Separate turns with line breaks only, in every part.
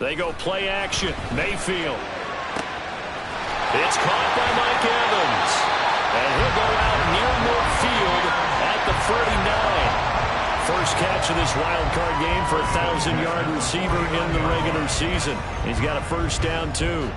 They go play action. Mayfield. It's caught by Mike Evans. And he'll go out near midfield at the 49. First catch of this wild card game for a 1,000-yard receiver in the regular season. He's got a first down, too.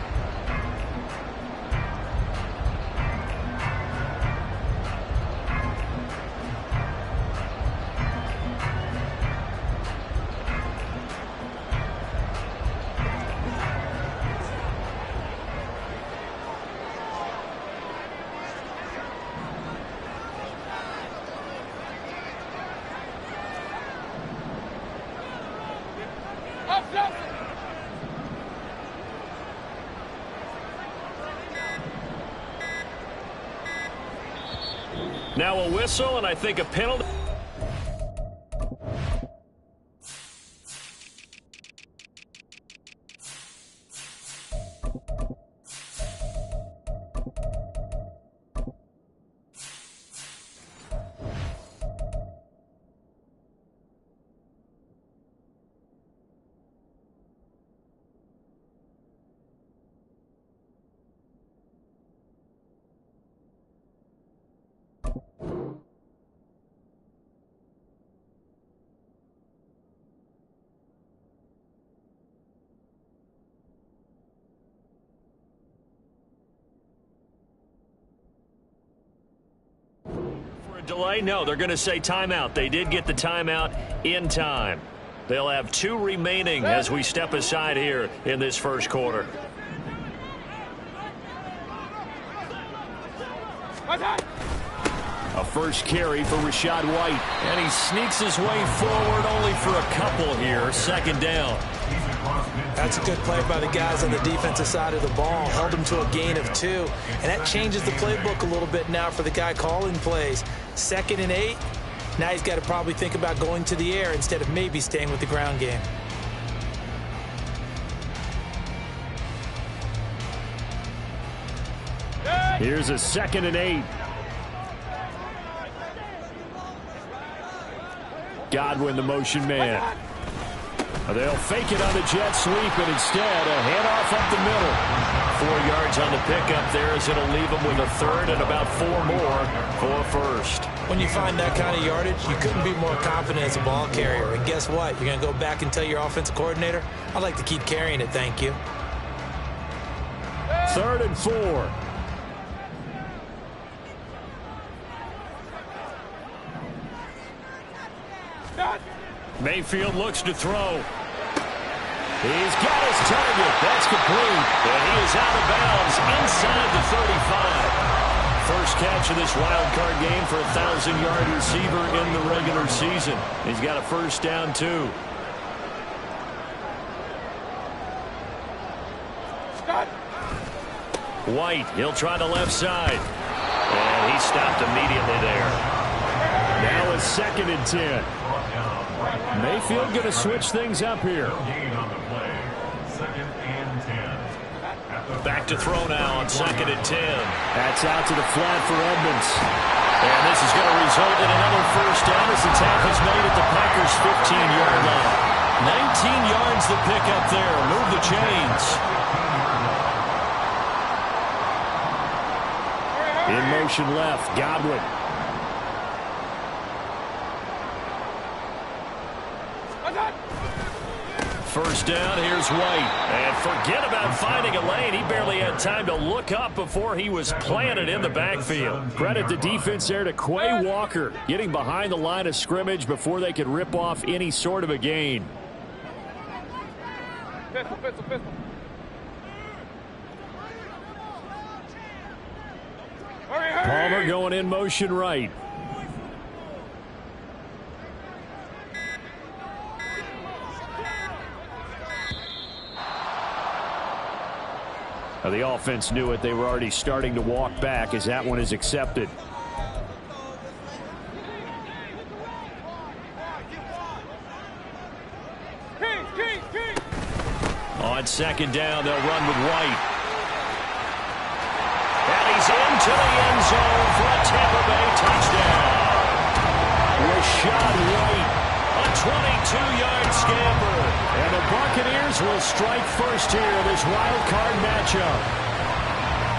Now a whistle, and I think a penalty. Delay? No, they're going to say timeout. They did get the timeout in time. They'll have 2 remaining as we step aside here in this first quarter. A first carry for Rachaad White. And he sneaks his way forward only for a couple here. Second down.
That's a good play by the guys on the defensive side of the ball. Held him to a gain of 2. And that changes the playbook a little bit now for the guy calling plays. 2nd and 8. Now he's got to probably think about going to the air instead of maybe staying with the ground game.
Here's a 2nd and 8. Godwin, the motion man. They'll fake it on the jet sweep, and instead a handoff up the middle. 4 yards on the pickup there as it'll leave them with a third and about 4 more for a first.
When you find that kind of yardage, you couldn't be more confident as a ball carrier. And guess what? You're going to go back and tell your offensive coordinator, I'd like to keep carrying it, thank you.
3rd and 4. Mayfield looks to throw. He's got his target. That's complete. And he is out of bounds inside the 35. First catch of this wild card game for a 1,000-yard receiver in the regular season. He's got a first down, too. White, he'll try the left side. And he stopped immediately there. Now it's 2nd and 10. Mayfield going to switch things up here. Back to throw now on 2nd and 10. That's out to the flat for Edmonds. And this is going to result in another first down as the tackle's made at the Packers' 15-yard line. 19 yards to pick up there. Move the chains. In motion left, Godwin. First down, here's White. And forget about finding a lane. He barely had time to look up before he was planted in the backfield. Credit the defense there to Quay Walker, getting behind the line of scrimmage before they could rip off any sort of a gain. Palmer going in motion right. The offense knew it. They were already starting to walk back as that one is accepted. On 2nd down, they'll run with White. And he's into the end zone for a Tampa Bay touchdown. Rachaad White, a 22-yard scamper. And the Buccaneers will strike first here in this wild card matchup.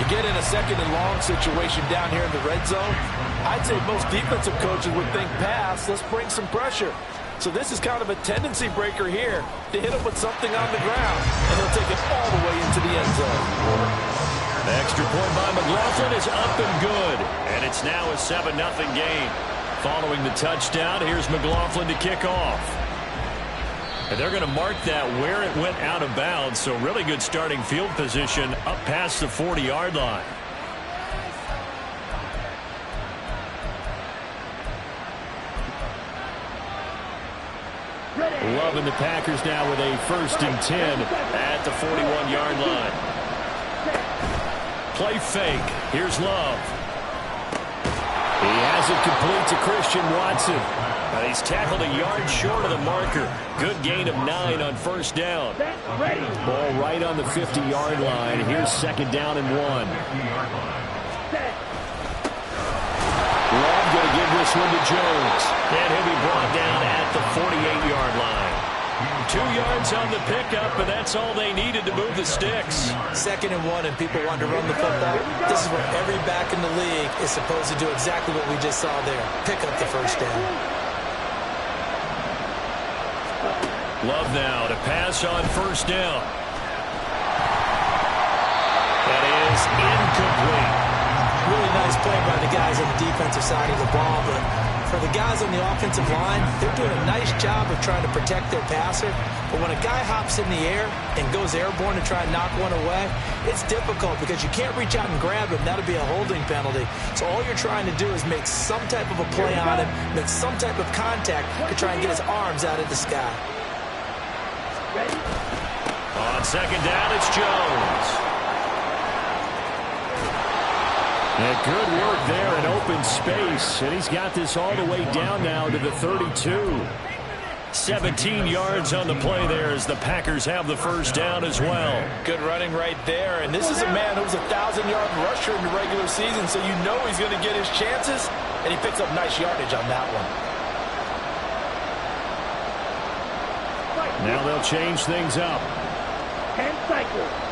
You get in a second and long situation down here in the red zone, I'd say most defensive coaches would think pass, let's bring some pressure. So this is kind of a tendency breaker here to hit him with something on the ground, and he'll take it all the way into the end zone.
The extra point by McLaughlin is up and good, and it's now a 7-0 game. Following the touchdown, here's McLaughlin to kick off. And they're going to mark that where it went out of bounds, so really good starting field position up past the 40-yard line. Love and the Packers now with a 1st and 10 at the 41-yard line. Play fake. Here's Love. He has it complete to Christian Watson. And he's tackled a yard short of the marker. Good gain of 9 on 1st down. Ball right on the 50-yard line. Here's 2nd down and 1. Love going to give this one to Jones. And he'll be brought down at the 48-yard line. 2 yards on the pickup, and that's all they needed to move the sticks.
2nd and 1, and people want to run the football. This is where every back in the league is supposed to do exactly what we just saw there. Pick up the 1st down.
Love now to pass on 1st down. That is incomplete.
Really nice play by the guys on the defensive side of the ball, but for the guys on the offensive line, they're doing a nice job of trying to protect their passer. But when a guy hops in the air and goes airborne to try and knock one away, it's difficult because you can't reach out and grab him. That'll be a holding penalty. So all you're trying to do is make some type of a play on him, make some type of contact to try and get his arms out of the sky.
On 2nd down, it's Jones. And good work there in open space, and he's got this all the way down now to the 32. 17 yards on the play there as the Packers have the 1st down as well.
Good running right there, and this is a man who's a 1,000-yard rusher in the regular season, so you know he's going to get his chances, and he picks up nice yardage on that one.
Now they'll change things up.
10 cycles.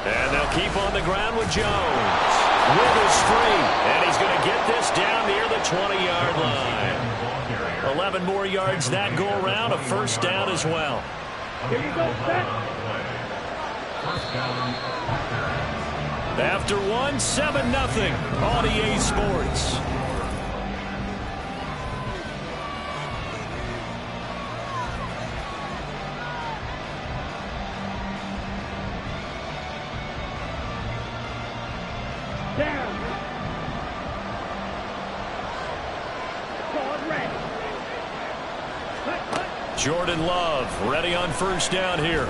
And they'll keep on the ground with Jones. Wiggles free, and he's going to get this down near the 20-yard line. 11 more yards that go around, a 1st down as well.
Here you go, set.
After 1, 7-0 on EA Sports.
Down. Called red.
Jordan Love ready on 1st down here.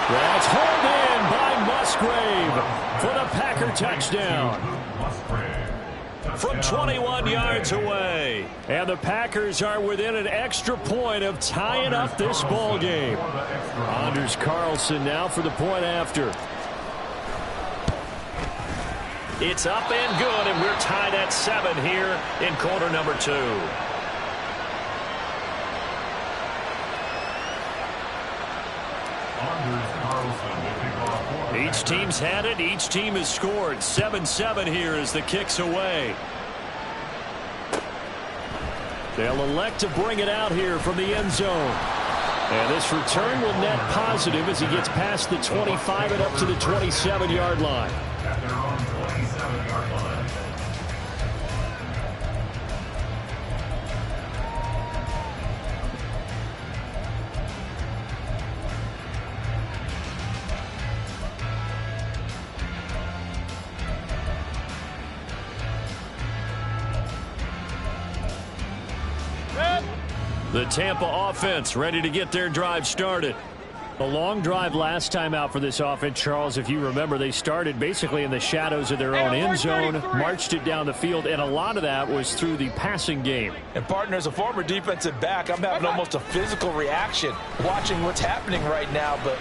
That's hauled in by Musgrave for the Packer touchdown. From 21 yards away. And the Packers are within an extra point of tying up this ball game. Anders Carlson now for the point after. It's up and good, and we're tied at 7 here in quarter number 2. Each team's had it. Each team has scored. 7-7 here as the kick's away. They'll elect to bring it out here from the end zone. And this return will net positive as he gets past the 25 and up to the 27-yard line. The Tampa offense ready to get their drive started. A long drive last time out for this offense, Charles. If you remember, they started basically in the shadows of their own end zone, marched it down the field, and a lot of that was through the passing game.
And, partner, as a former defensive back, I'm having almost a physical reaction watching what's happening right now. But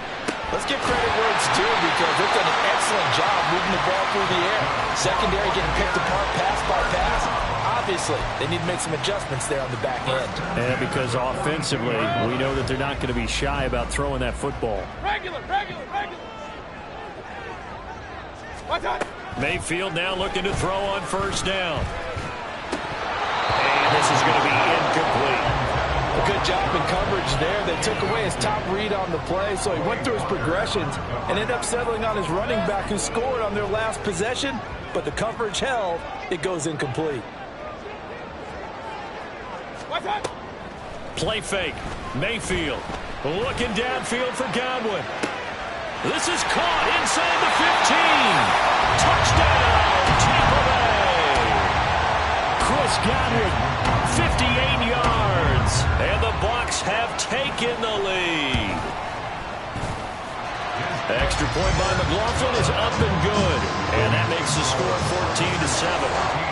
let's give credit where it's due because they've done an excellent job moving the ball through the air. Secondary getting picked apart pass by pass. obviously, they need to make some adjustments there on the back end.
And because offensively, we know that they're not going to be shy about throwing that football.
Regular. Watch out.
Mayfield now looking to throw on first down. And this is going to be incomplete.
A good job in coverage there. They took away his top read on the play, so he went through his progressions and ended up settling on his running back who scored on their last possession, but the coverage held. It goes incomplete.
Watch out.
Play fake. Mayfield looking downfield for Godwin. This is caught inside the 15. Touchdown, Tampa Bay. Chris Godwin, 58 yards. And the Bucs have taken the lead. Extra point by McLaughlin is up and good. And that makes the score 14-7.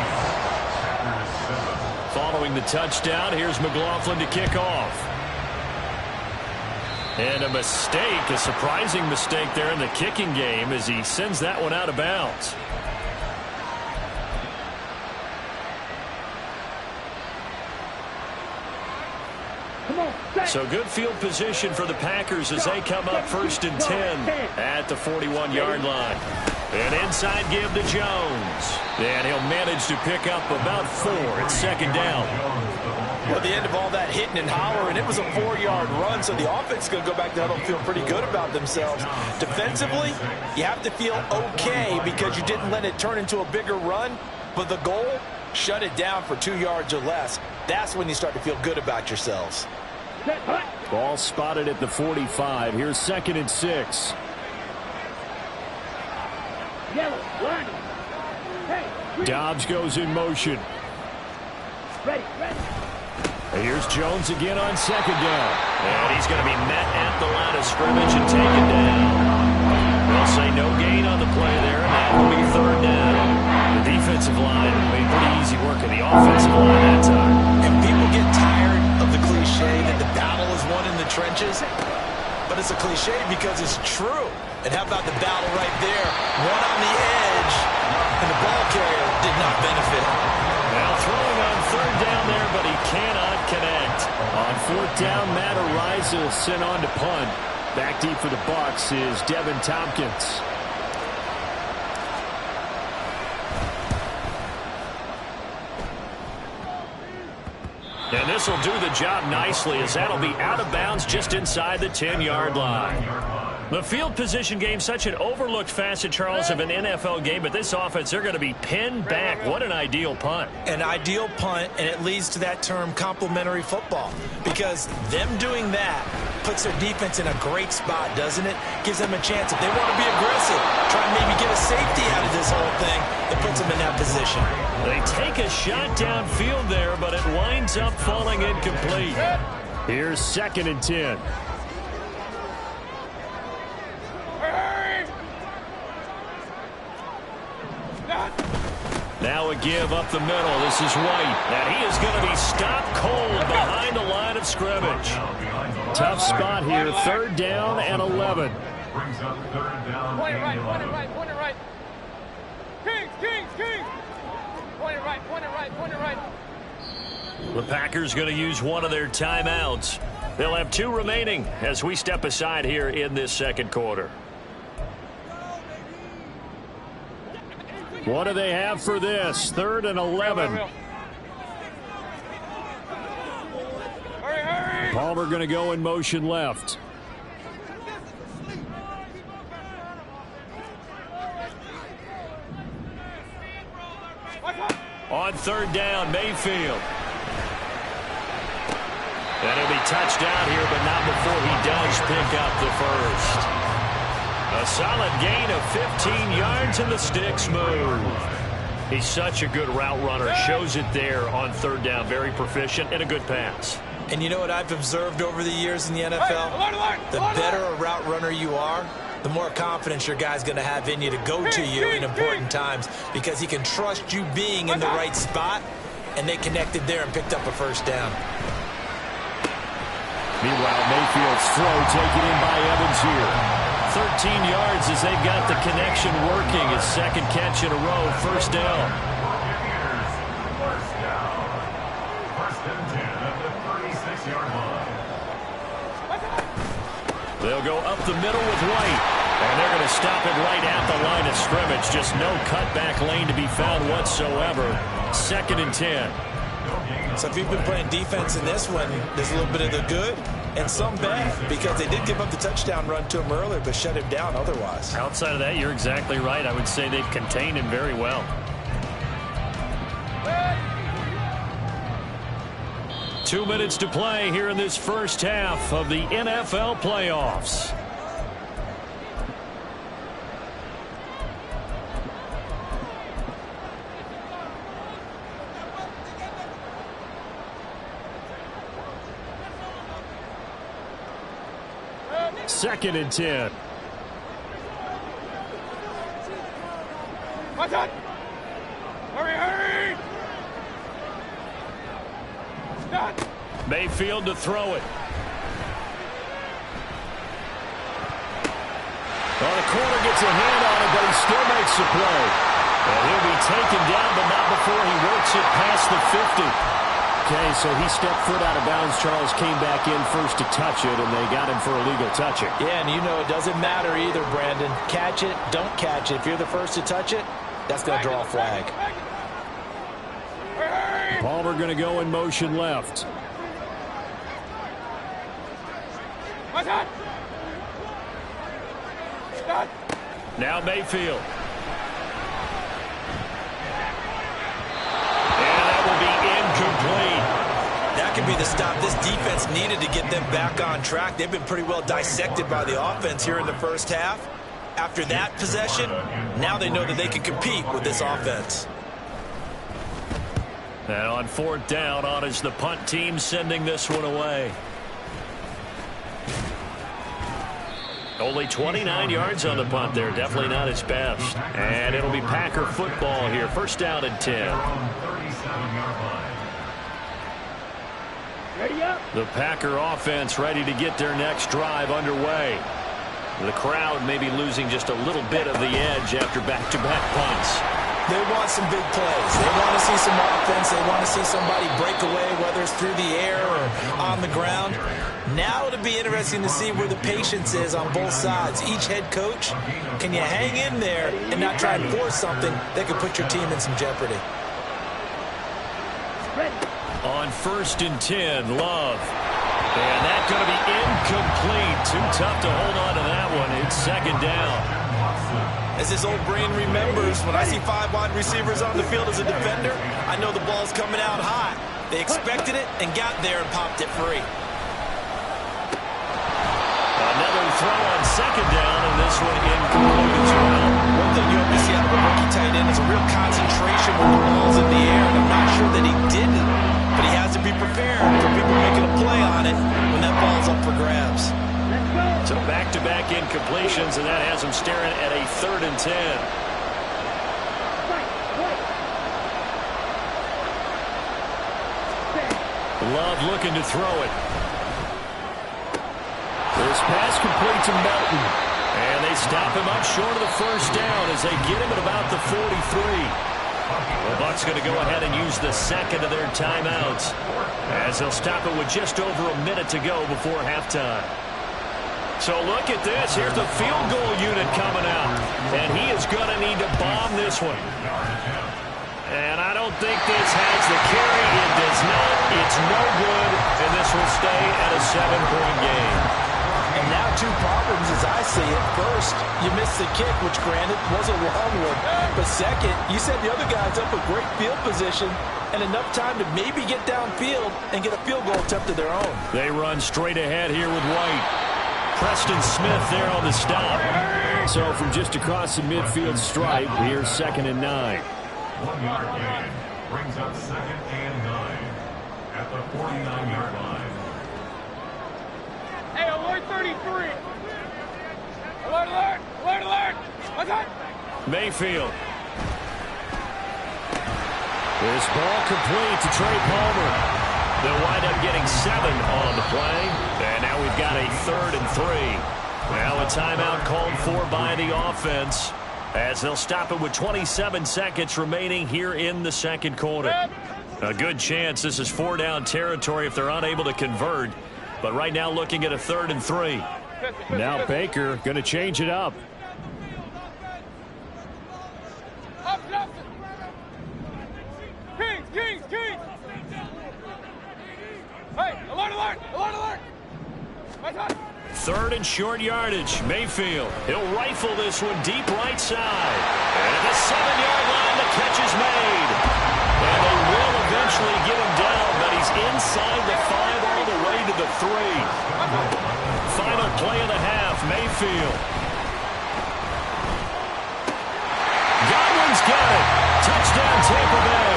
Following the touchdown, here's McLaughlin to kick off. And a mistake, a surprising mistake there in the kicking game as he sends that one out of bounds. So good field position for the Packers as they come up 1st and 10 at the 41-yard line. And inside give to Jones. And he'll manage to pick up about 4 at 2nd down.
Well, the end of all that hitting and hollering, it was a 4-yard run, so the offense is going to go back to huddle and feel pretty good about themselves. Defensively, you have to feel okay because you didn't let it turn into a bigger run, but the goal, shut it down for 2 yards or less. That's when you start to feel good about yourselves.
Ball spotted at the 45. Here's 2nd and 6.
Yellow, line. Hey,
Dobbs goes in motion.
ready.
Here's Jones again on 2nd down. And he's going to be met at the line of scrimmage and taken down. They'll say no gain on the play there, and that will be 3rd down. The defensive line made pretty easy work of the offensive line that time.
And people get tired of the cliche that the battle is won in the trenches, but it's a cliche because it's true. And how about the battle right there? One on the edge, and the ball carrier did not benefit.
Now throwing on 3rd down there, but he cannot connect. On 4th down, Matt Araiza sent on to punt. Back deep for the Bucs is Devin Tompkins. And this will do the job nicely as that'll be out of bounds just inside the 10-yard line. The field position game, such an overlooked facet, Charles, of an NFL game, but this offense, they're going to be pinned back. What an ideal punt.
An ideal punt, and it leads to that term complementary football, because them doing that puts their defense in a great spot, doesn't it? Gives them a chance. If they want to be aggressive, try and maybe get a safety out of this whole thing, it puts them in that position.
They take a shot downfield there, but it winds up falling incomplete. Here's 2nd and 10. Now a give up the middle. This is White. And he is going to be stopped cold behind the line of scrimmage. Tough spot here. 3rd down and 11.
Point it right. Kings. Point it right.
The Packers going to use one of their timeouts. They'll have 2 remaining as we step aside here in this 2nd quarter. What do they have for this? 3rd and 11.
Hurry.
Palmer going to go in motion left. On 3rd down, Mayfield. And he'll be touched down here, but not before he does pick up the first. A solid gain of 15 yards, and the sticks move. He's such a good route runner. Shows it there on 3rd down. Very proficient and a good pass.
And you know what I've observed over the years in the NFL? The better a route runner you are, the more confidence your guy's going to have in you to go to you in important times, because he can trust you being in the right spot, and they connected there and picked up a first down.
Meanwhile, Mayfield's throw taken in by Evans here. 13 yards as they've got the connection working. His 2nd catch in a row, first down.
6-yard line.
They'll go up the middle with White. And they're going to stop it right at the line of scrimmage. Just no cutback lane to be found whatsoever. 2nd and 10.
So if you've been playing defense in this one, there's a little bit of the good and some bad, because they did give up the touchdown run to him earlier, but shut him down otherwise.
Outside of that, you're exactly right. I would say they've contained him very well. 2 minutes to play here in this first half of the NFL playoffs. Second and 10.
Watch out! Hurry, hurry! Stop!
Mayfield to throw it. Well, the corner gets a hand on it, but he still makes the play. And he'll be taken down, but not before he works it past the 50. Okay, so he stepped foot out of bounds. Charles came back in first to touch it, and they got him for a legal touching.
Yeah, and you know it doesn't matter either, Brandon. Catch it, don't catch it. If you're the first to touch it, that's going to draw a flag.
Palmer going to go in motion left.
Watch out! Stop!
Now Mayfield.
That could be the stop this defense needed to get them back on track. They've been pretty well dissected by the offense here in the first half. After that possession, now they know that they can compete with this offense.
And on 4th down, on is the punt team sending this one away. Only 29 yards on the punt there. Definitely not his best. And it'll be Packer football here. 1st down and 10.
Ready up!
The Packer offense ready to get their next drive underway. The crowd may be losing just a little bit of the edge after back-to-back punts.
They want some big plays. They want to see some offense. They want to see somebody break away, whether it's through the air or on the ground. Now it'll be interesting to see where the patience is on both sides. Each head coach, can you hang in there and not try and force something that could put your team in some jeopardy?
On 1st and 10, Love. And that's going to be incomplete. Too tough to hold on to that one. It's 2nd down.
As his old brain remembers, when I see 5 wide receivers on the field as a defender, I know the ball's coming out high. They expected it and got there and popped it free.
Another throw on 2nd down, and this one incomplete as well.
One thing you have to see out of a rookie tight end is a real concentration when the ball's in the air, and I'm not sure that he didn't, but he has to be prepared for people making a play on it when that ball's up for grabs.
So back-to-back incompletions, and that has him staring at a 3rd and 10. Love looking to throw it. This pass complete to Melton. And they stop him up short of the 1st down as they get him at about the 43. The Bucs going to go ahead and use the 2nd of their timeouts as they'll stop it with just over a minute to go before halftime. So look at this. Here's the field goal unit coming out. And he is going to need to bomb this one. And I don't think this has the carry. It does not. It's no good. And this will stay at a 7-point game.
And now 2 problems as I see it. First, you missed the kick, which granted was a long one. But second, you set the other guys up with great field position and enough time to maybe get downfield and get a field goal attempt of their own.
They run straight ahead here with White. Preston Smith there on the stop. So from just across the midfield stripe, here's 2nd and 9.
1-yard gain brings up 2nd and 9 at the 49-yard line. Hey, alert 33! Alert, alert! Alert, alert! What's that?
Mayfield. This ball complete to Trey Palmer. They'll wind up getting 7 on the play. And now we've got a 3rd and 3. Now a timeout called for by the offense as they'll stop it with 27 seconds remaining here in the 2nd quarter. A good chance this is 4-down territory if they're unable to convert. But right now looking at a 3rd and 3. Now Baker going to change it up.
Kings! Hey, alert!
3rd and short yardage. Mayfield. He'll rifle this one deep right side. And at the 7-yard line, the catch is made. And they will eventually get him down, but he's inside the 5 all the way to the 3. Final play of the half, Mayfield. Godwin's got it. Touchdown, Tampa Bay.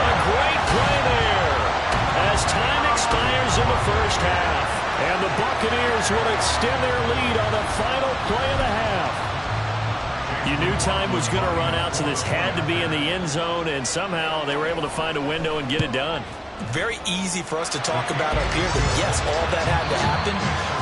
A great play there as time expires in the first half. And the Buccaneers will extend their lead on the final play of the half. You knew time was going to run out, so this had to be in the end zone, and somehow they were able to find a window and get it done.
Very easy for us to talk about up here that, yes, all that had to happen,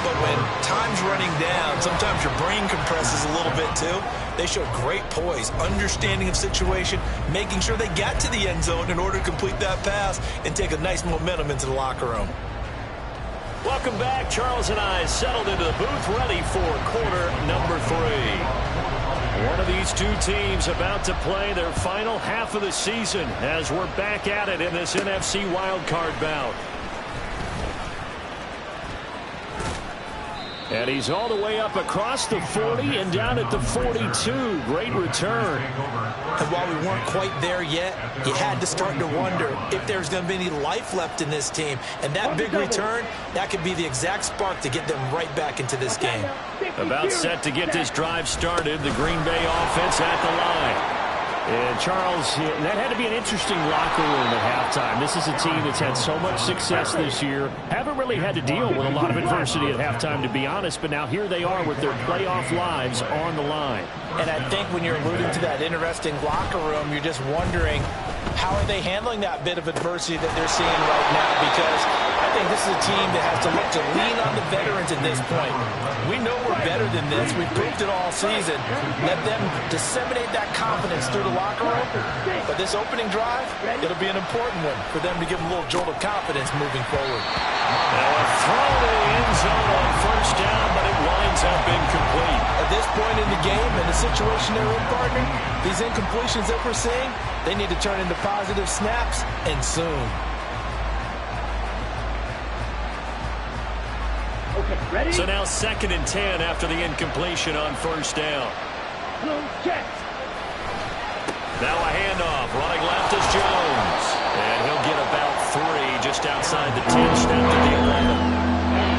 but when time's running down, sometimes your brain compresses a little bit too. They showed great poise, understanding of situation, making sure they got to the end zone in order to complete that pass and take a nice momentum into the locker room.
Welcome back. Charles and I settled into the booth, ready for quarter number 3. One of these two teams about to play their final half of the season as we're back at it in this NFC wildcard bout. And he's all the way up across the 40 and down at the 42. Great return.
And while we weren't quite there yet, you had to start to wonder if there's going to be any life left in this team. And that big return, that could be the exact spark to get them right back into this game.
About set to get this drive started, the Green Bay offense at the line. And Charles, that had to be an interesting locker room at halftime. This is a team that's had so much success this year. Haven't really had to deal with a lot of adversity at halftime, to be honest. But now here they are with their playoff lives on the line.
And I think when you're alluding to that interesting locker room, you're just wondering, how are they handling that bit of adversity that they're seeing right now? Because I think this is a team that has to look to lean on the veterans at this point. We know we're better than this. We've proved it all season. Let them disseminate that confidence through the locker room. But this opening drive, it'll be an important one for them to give them a little jolt of confidence moving forward.
Now a throw to the end zone on 1st down, but it winds up incomplete.
At this point in the game and the situation they're in, partner, these incompletions that we're seeing, they need to turn into positive snaps, and soon.
Okay, ready?
So now 2nd and 10 after the incompletion on 1st down.
Check.
Now a handoff. Running left is Jones. And he'll get about 3 just outside the 10, step to the 11.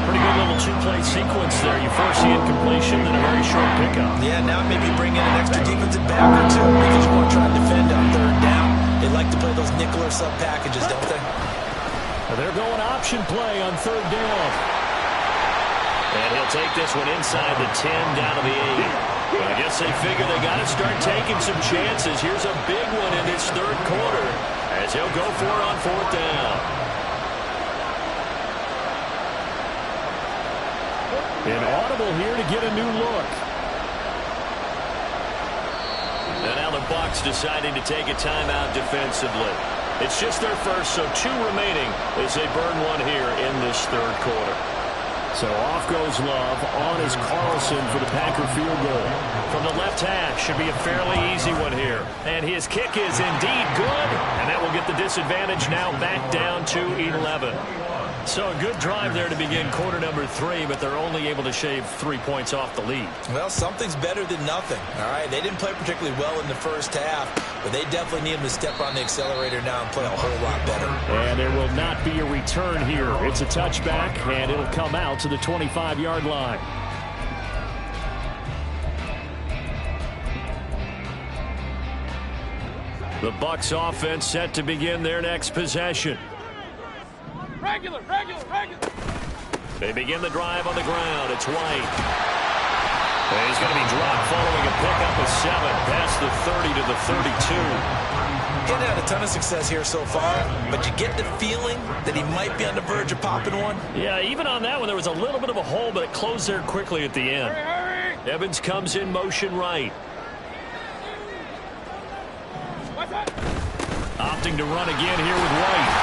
Pretty good little 2-play sequence there. You first see incompletion, then a very short pickup.
Yeah, now maybe bring in an extra defensive back or two because you want to try and defend on 3rd down. They like to play those nickel or sub packages, don't they?
They're going option play on 3rd down. And he'll take this one inside the 10 down to the 8. But I guess they figure they got to start taking some chances. Here's a big one in this 3rd quarter as he'll go for it on 4th down. Inaudible here to get a new look. And now the Bucs deciding to take a timeout defensively. It's just their first, so 2 remaining as they burn one here in this 3rd quarter. So off goes Love. On is Carlson for the Packer field goal. From the left hash, should be a fairly easy one here. And his kick is indeed good. And that will get the disadvantage now back down to 11. So a good drive there to begin quarter number 3, but they're only able to shave 3 points off the lead.
Well, something's better than nothing. All right, they didn't play particularly well in the first half, but they definitely need them to step on the accelerator now and play a whole lot better.
And there will not be a return here. It's a touchback, and it'll come out to the 25-yard line. The Bucs offense set to begin their next possession.
Regular.
They begin the drive on the ground. It's White. And he's going to be dropped following a pickup of 7 past the 30 to the 32.
Getting had a ton of success here so far, but you get the feeling that he might be on the verge of popping one.
Yeah, even on that one, there was a little bit of a hole, but it closed there quickly at the end.
Hurry.
Evans comes in motion right.
What's that?
attempting to run again here with White.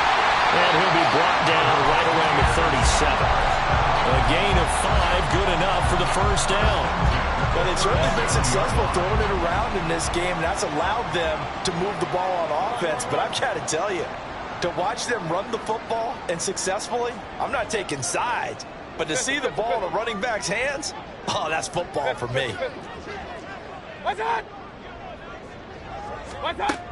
And he'll be brought down right around the 37. A gain of 5, good enough for the first down.
But they've certainly been successful throwing it around in this game, and that's allowed them to move the ball on offense. But I've got to tell you, to watch them run the football and successfully, I'm not taking sides, but to see the ball in a running back's hands, oh, that's football for me.
What's that? What's that?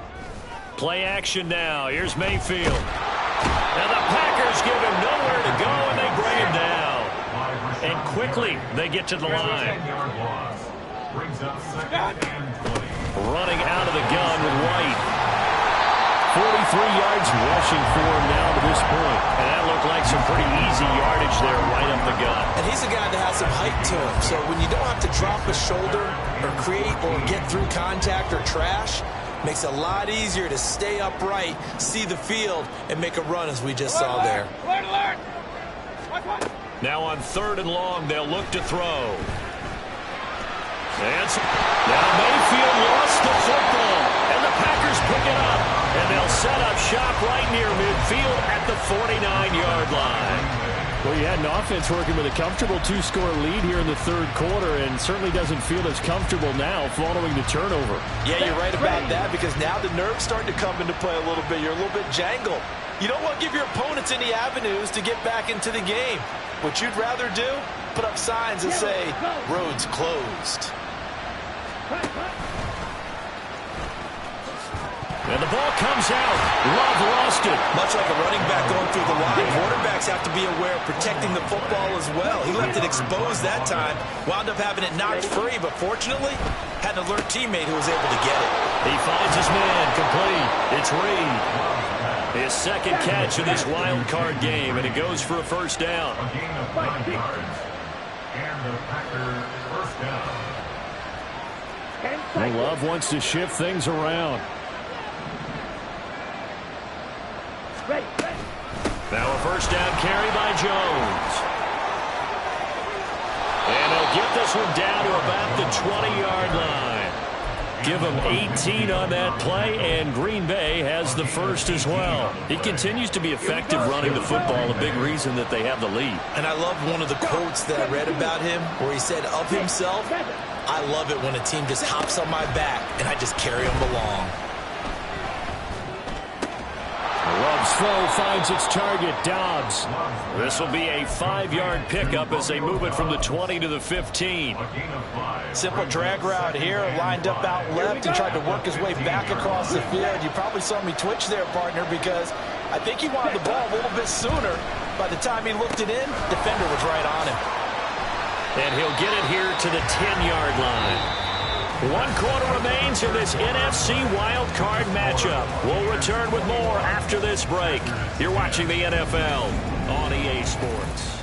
Play action now. Here's Mayfield. And the Packers give him nowhere to go, and they bring him down. And quickly, they get to the line. Running out of the gun with White. 43 yards rushing for him now to this point. And that looked like some pretty easy yardage there right up the gut.
And he's a guy that has some height to him. So when you don't have to drop a shoulder or create or get through contact or trash, makes it a lot easier to stay upright, see the field, and make a run as we just saw there.
Alert!
Now on 3rd and long, they'll look to throw. And now Mayfield lost the football, and the Packers pick it up, and they'll set up shop right near midfield at the 49-yard line.
Well, you had an offense working with a comfortable 2-score lead here in the 3rd quarter, and certainly doesn't feel as comfortable now following the turnover.
Yeah, you're right about that, because now the nerves starting to come into play a little bit. You're a little bit jangled. You don't want to give your opponents any avenues to get back into the game. What you'd rather do, put up signs that say, roads closed.
And the ball comes out. Love lost it.
Much like a running back going through the line, quarterbacks have to be aware of protecting the football as well. He left it exposed that time, wound up having it knocked free, but fortunately, had an alert teammate who was able to get it.
He finds his man, complete. It's Reed. His 2nd catch in this wild card game, and it goes for a first down.
A gain of 5 yards. And the Packers first down.
Well, Love wants to shift things around.
Now a first down carry by Jones. And he'll get this one down to about the 20-yard line. Give him 18 on that play, and Green Bay has the first as well. He continues to be effective running the football, a big reason that they have the lead.
And I love one of the quotes that I read about him where he said of himself, I love it when a team just hops on my back and I just carry them along.
Love's throw finds its target, Dobbs.
This will be a 5-yard pickup as they move it from the 20 to the 15.
Simple drag route here, lined up out left and tried to work his way back across the field. You probably saw me twitch there, partner, because I think he wanted the ball a little bit sooner. By the time he looked it in, defender was right on him.
And he'll get it here to the 10-yard line. 1 quarter remains in this NFC Wild Card matchup. We'll return with more after this break. You're watching the NFL on EA Sports.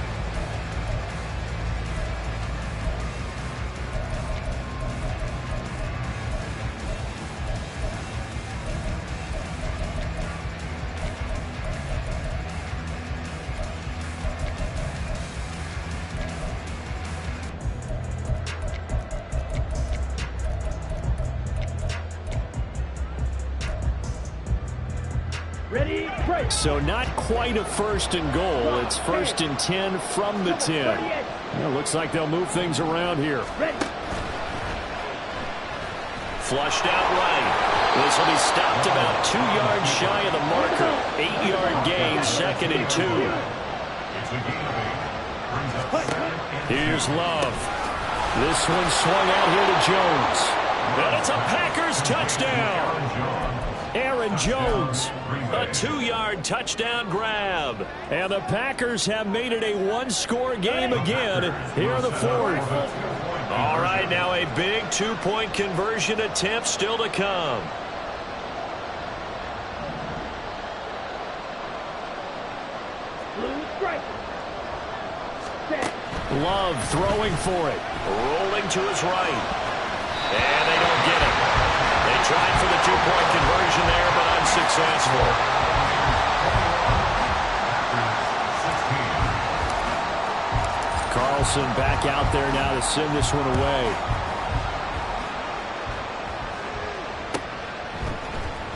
So not quite a 1st and goal. It's 1st and 10 from the 10. Yeah, looks like they'll move things around here.
Flushed out right. This will be stopped about 2 yards shy of the marker. 8-yard gain, 2nd and 2. Here's Love. This one swung out here to Jones. And it's a Packers touchdown. Aaron Jones, a 2-yard touchdown grab.
And the Packers have made it a 1-score game again here in the 4th.
All right, now a big 2-point conversion attempt still to come.
Love throwing for it.
Rolling to his right. And they don't get it. They tried for the 2-point conversion there, but unsuccessful.
Carlson back out there now to send this one away.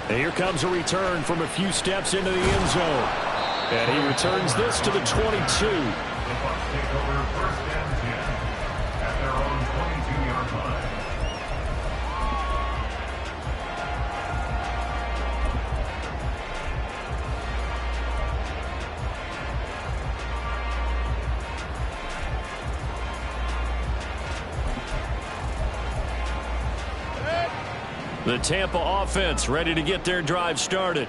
And here comes a return from a few steps into the end zone. And he returns this to the 22.
The Bucs take over first and 10 at their own 22-yard line.
The Tampa offense ready to get their drive started.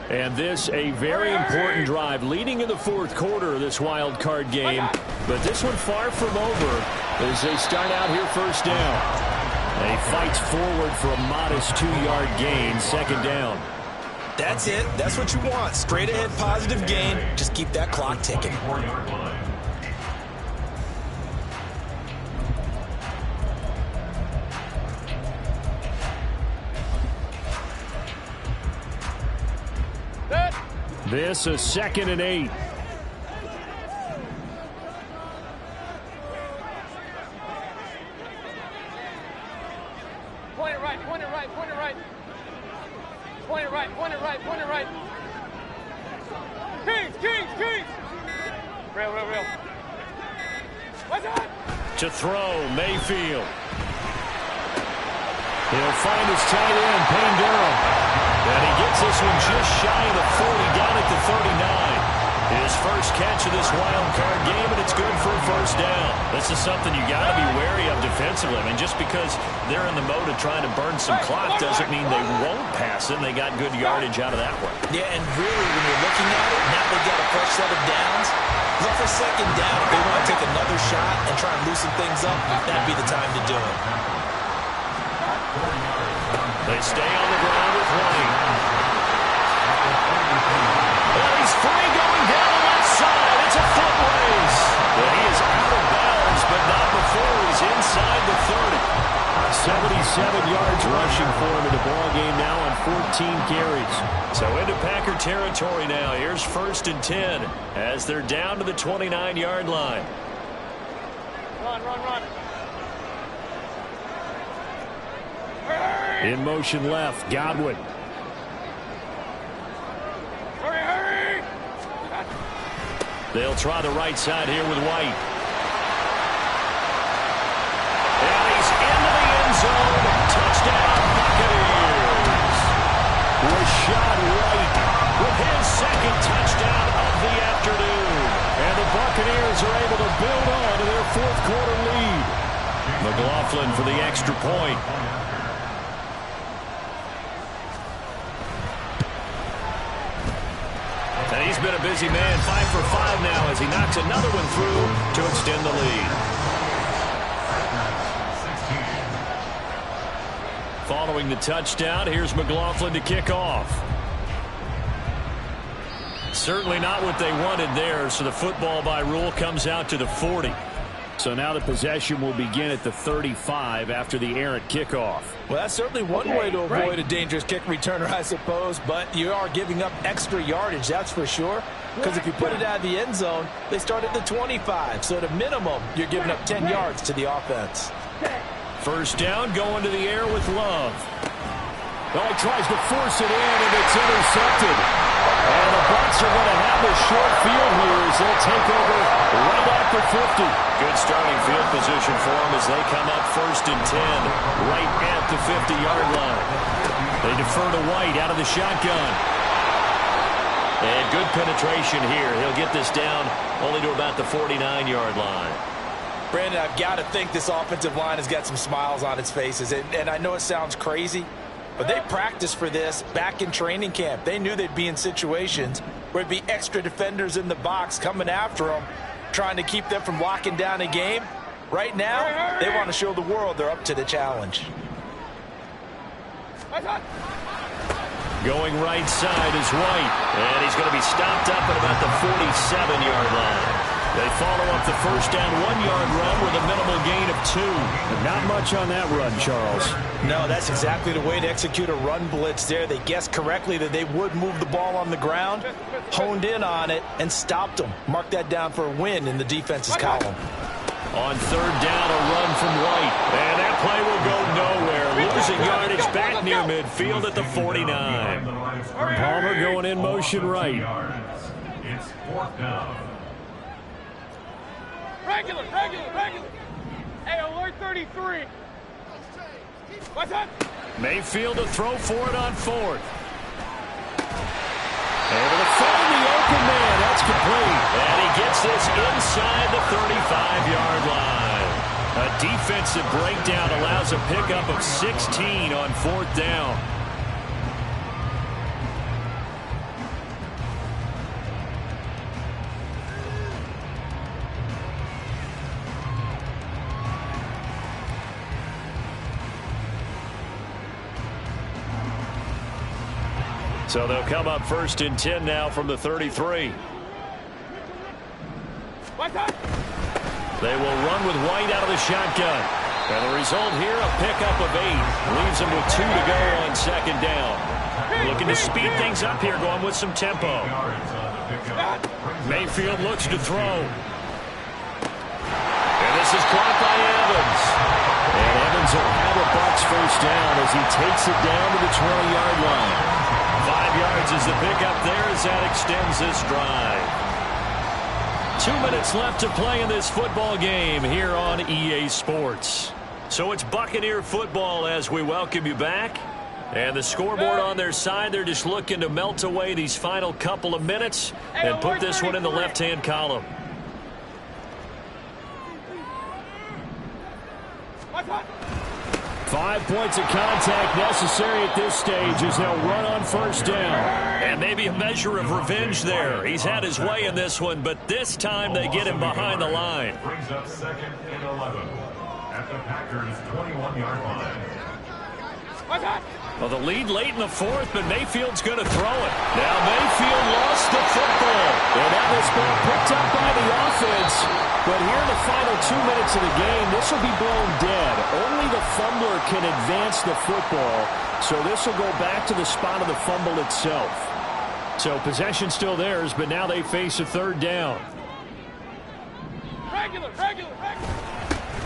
And this a very important drive leading in the fourth quarter of this wild card game. But this one far from over as they start out here first down. They fights forward for a modest 2-yard gain, second down.
That's it. That's what you want. Straight ahead positive gain. Just keep that clock ticking.
4-yard line.
This a 2nd and 8.
Point it right, point it right, point it right. Point it right, point it right, point it right. Kings, Kings, Kings! Real. What's on?
To throw, Mayfield. He'll find his tight end, Payne Durham. And he gets this one just shy of the 40, down at the 39. His first catch of this wild card game, and it's good for a first down. This is something you got to be wary of defensively. I mean, just because they're in the mode of trying to burn some clock doesn't mean they won't pass it. And they got good yardage out of that one.
Yeah, and really, when you're looking at it, now they've got a fresh set of downs. Look for second down. If they want to take another shot and try and loosen things up, that'd be the time to do it.
They stay on the ground with White. And he's free going down the left side. It's a foot race. And he is out of bounds, but not before he's inside the 30. 77 yards rushing for him in the ball game now on 14 carries. So into Packer territory now. Here's 1st and 10 as they're down to the 29-yard line.
Run.
In motion left, Godwin.
Hurry!
They'll try the right side here with White. And he's into the end zone. Touchdown, Buccaneers. Rashad White with his second touchdown of the afternoon. And the Buccaneers are able to build on to their fourth quarter lead. McLaughlin for the extra point. And he's been a busy man, 5 for 5 now as he knocks another one through to extend the lead. Following the touchdown, here's McLaughlin to kick off. Certainly not what they wanted there, so the football by rule comes out to the 40. So now the possession will begin at the 35 after the errant kickoff.
Well, that's certainly one way to avoid a dangerous kick returner, I suppose, but you are giving up extra yardage, that's for sure, because if you put it out of the end zone, they start at the 25, so at a minimum, you're giving up 10 yards to the offense.
First down, going to the air with Love. Well, he tries to force it in, and it's intercepted. And the Bucs are going to have a short field here as they'll take over right at the 50. Good starting field position for them as they come up 1st and 10 right at the 50-yard line. They defer to White out of the shotgun. And good penetration here. He'll get this down only to about the 49-yard line.
Brandon, I've got to think this offensive line has got some smiles on its faces. And I know it sounds crazy, but they practiced for this back in training camp. They knew they'd be in situations where it'd be extra defenders in the box coming after them, trying to keep them from locking down a game. Right now, they want to show the world they're up to the challenge.
Going right side is White, and he's going to be stopped up at about the 47-yard line. They follow up the first down 1-yard run with a minimal gain of 2. Not much on that run, Charles.
No, that's exactly the way to execute a run blitz there. They guessed correctly that they would move the ball on the ground, honed in on it, and stopped them. Mark that down for a win in the defense's column.
On third down, a run from White. And that play will go nowhere. Losing yardage back near midfield at the 49. Palmer going in motion right.
It's fourth down.
Regular. Hey, alert 33. What's up?
Mayfield to throw for it on fourth. Able to find the open man. That's complete. And he gets this inside the 35-yard line. A defensive breakdown allows a pickup of 16 on fourth down. So they'll come up first and 10 now from the 33. They will run with White out of the shotgun. And the result here, a pickup of 8. Leaves them with 2 to go on second down. Looking to speed things up here, going with some tempo. Mayfield looks to throw. And this is caught by Evans. And Evans will have a Bucs first down as he takes it down to the 20-yard line. 5 yards is the pickup there as that extends this drive. 2 minutes left to play in this football game here on EA Sports. So it's Buccaneer football as we welcome you back. And the scoreboard on their side, they're just looking to melt away these final couple of minutes and put this one in the left-hand column.
What's up?
5 points of contact necessary at this stage as they'll run on first down. And maybe a measure of revenge there. He's had his way in this one, but this time they get him behind the line.
Brings up second and 11 at the Packers' 21-yard line.
What's up?
Well, the lead late in the fourth, but Mayfield's going to throw it. Now Mayfield lost the football. And that was ball picked up by the offense. But here in the final 2 minutes of the game, this will be blown dead. Only the fumbler can advance the football. So this will go back to the spot of the fumble itself. So possession still theirs, but now they face a third down.
Regular.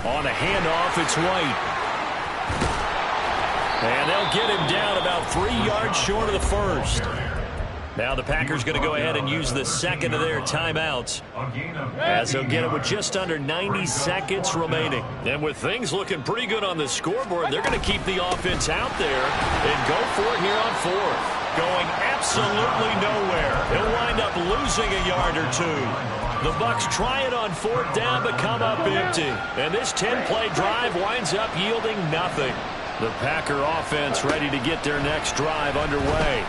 On a handoff, it's White. And they'll get him down about 3 yards short of the first. Now the Packers going to go ahead and use the second of their timeouts as they'll get it with just under 90 seconds remaining. And with things looking pretty good on the scoreboard, they're going to keep the offense out there and go for it here on fourth. Going absolutely nowhere. He'll wind up losing a yard or two. The Bucs try it on fourth down but come up empty. And this 10-play drive winds up yielding nothing. The Packer offense ready to get their next drive underway.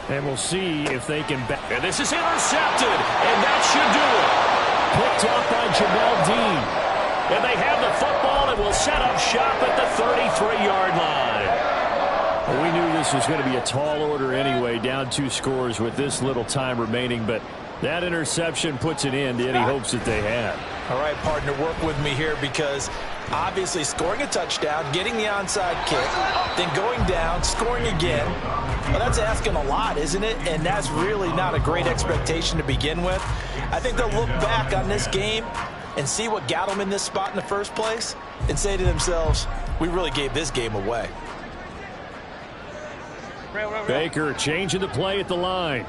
And we'll see if they can back. And this is intercepted. And that should do it. Picked off by Jamel Dean. And they have the football and will set up shop at the 33-yard line. Well, we knew this was going to be a tall order anyway, down 2 scores with this little time remaining. But that interception puts an end to any hopes that they had.
All right, partner, work with me here because obviously scoring a touchdown, getting the onside kick, then going down, scoring again. Well, that's asking a lot, isn't it? And that's really not a great expectation to begin with. I think they'll look back on this game and see what got them in this spot in the first place and say to themselves, we really gave this game away.
Baker changing the play at the line.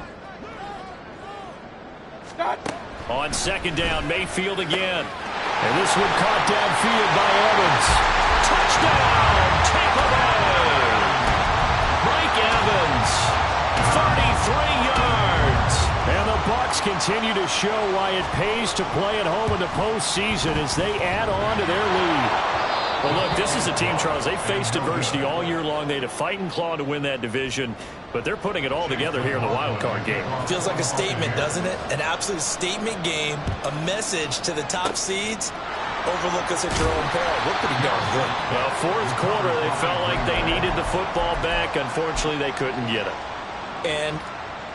On second down, Mayfield again. And this one caught downfield by Evans. Touchdown, Tampa Bay! Mike Evans, 33 yards. And the Bucs continue to show why it pays to play at home in the postseason as they add on to their lead. Well, look, this is a team, Charles. They faced adversity all year long. They had to fight and claw to win that division, but they're putting it all together here in the wild card game.
Feels like a statement, doesn't it? An absolute statement game, a message to the top seeds. Overlook us at your own peril. We're pretty darn good.
Well, fourth quarter, they felt like they needed the football back. Unfortunately, they couldn't get it.
And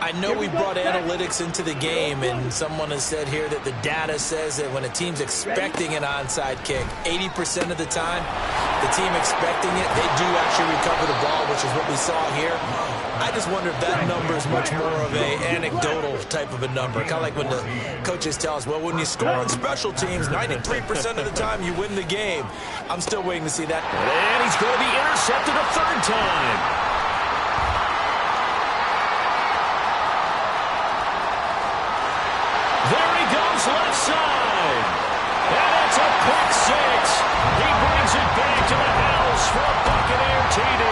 I know we brought analytics into the game, and someone has said here that the data says that when a team's expecting an onside kick, 80% of the time, the team expecting it, they do actually recover the ball, which is what we saw here. I just wonder if that number is much more of a anecdotal type of a number. Kind of like when the coaches tell us, well, when you score on special teams, 93% of the time you win the game. I'm still waiting to see that.
And he's going to be intercepted a third time. There he goes left side. And it's a pick six. He brings it back to the house for a Buccaneer TD.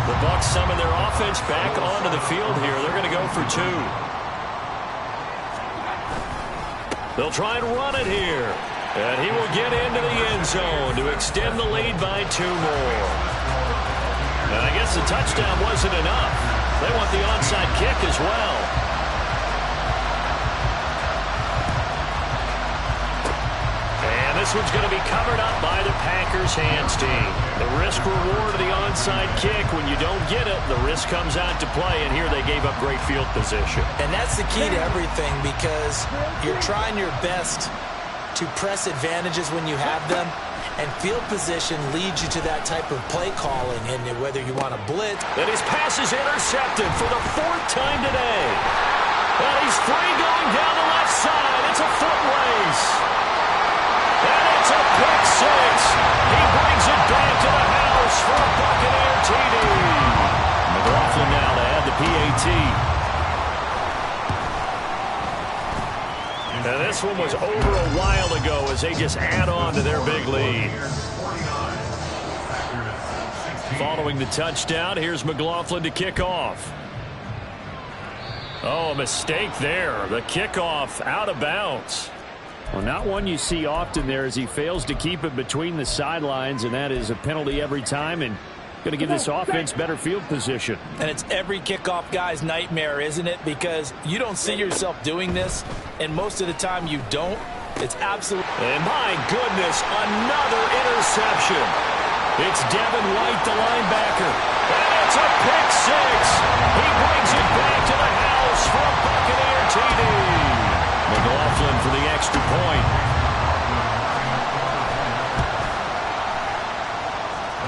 The Bucs summon their offense back onto the field here. They're going to go for two. They'll try and run it here. And he will get into the end zone to extend the lead by 2 more. And I guess the touchdown wasn't enough. They want the onside kick as well. And this one's going to be covered up by the Packers hands team. The risk-reward of the onside kick, when you don't get it, the risk comes out to play, and here they gave up great field position.
And that's the key to everything, because you're trying your best to press advantages when you have them, and field position leads you to that type of play calling, and whether you want to blitz.
And his pass is intercepted for the 4th time today. And he's free going down the left side. It's a foot race. And it's a pick six. He brings it back to the house for a Buccaneer TD. McLaughlin now to add the PAT. And this one was over a while ago as they just add on to their big lead. Following the touchdown, here's McLaughlin to kick off. Oh, a mistake there. The kickoff out of bounds. Well, not one you see often there as he fails to keep it between the sidelines, and that is a penalty every time, and going to give this offense better field position.
And it's every kickoff guy's nightmare, isn't it? Because you don't see yourself doing this, and most of the time you don't. It's absolutely...
And my goodness, another interception. It's Devin White, the linebacker. And it's a pick six. He brings it back to the house for a Buccaneer TD. McLaughlin for the extra point.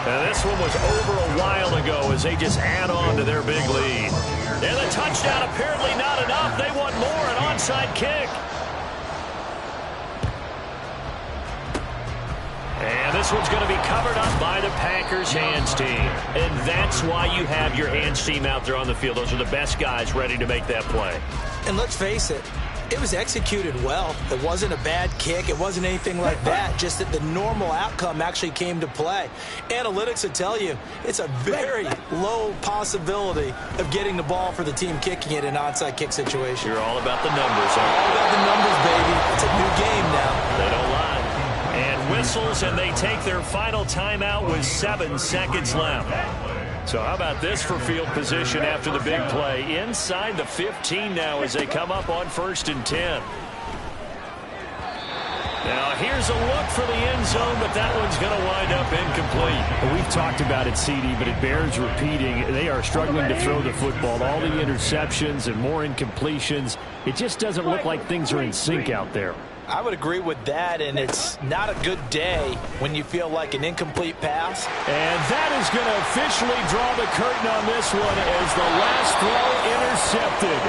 And this one was over a while ago as they just add on to their big lead. And the touchdown apparently not enough. They want more, an onside kick. And this one's going to be covered up by the Packers hands team. And that's why you have your hands team out there on the field. Those are the best guys ready to make that play.
And let's face it, it was executed well. It wasn't a bad kick. It wasn't anything like that. Just that the normal outcome actually came to play. Analytics will tell you it's a very low possibility of getting the ball for the team kicking it in an onside kick situation.
You're all about the numbers, huh?
All about the numbers, baby. It's a new game now.
They don't lie. And whistles, and they take their final timeout with 7 seconds left. So how about this for field position after the big play? Inside the 15 now as they come up on 1st and 10. Now here's a look for the end zone, but that one's going to wind up incomplete.
We've talked about it, CD, but it bears repeating. They are struggling to throw the football. All the interceptions and more incompletions. It just doesn't look like things are in sync out there.
I would agree with that, and it's not a good day when you feel like an incomplete pass.
And that is going to officially draw the curtain on this one as the last throw intercepted.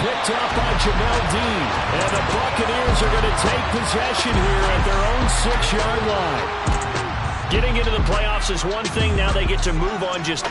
Picked up by Jamel Dean. And the Buccaneers are going to take possession here at their own 6-yard line. Getting into the playoffs is one thing. Now they get to move on just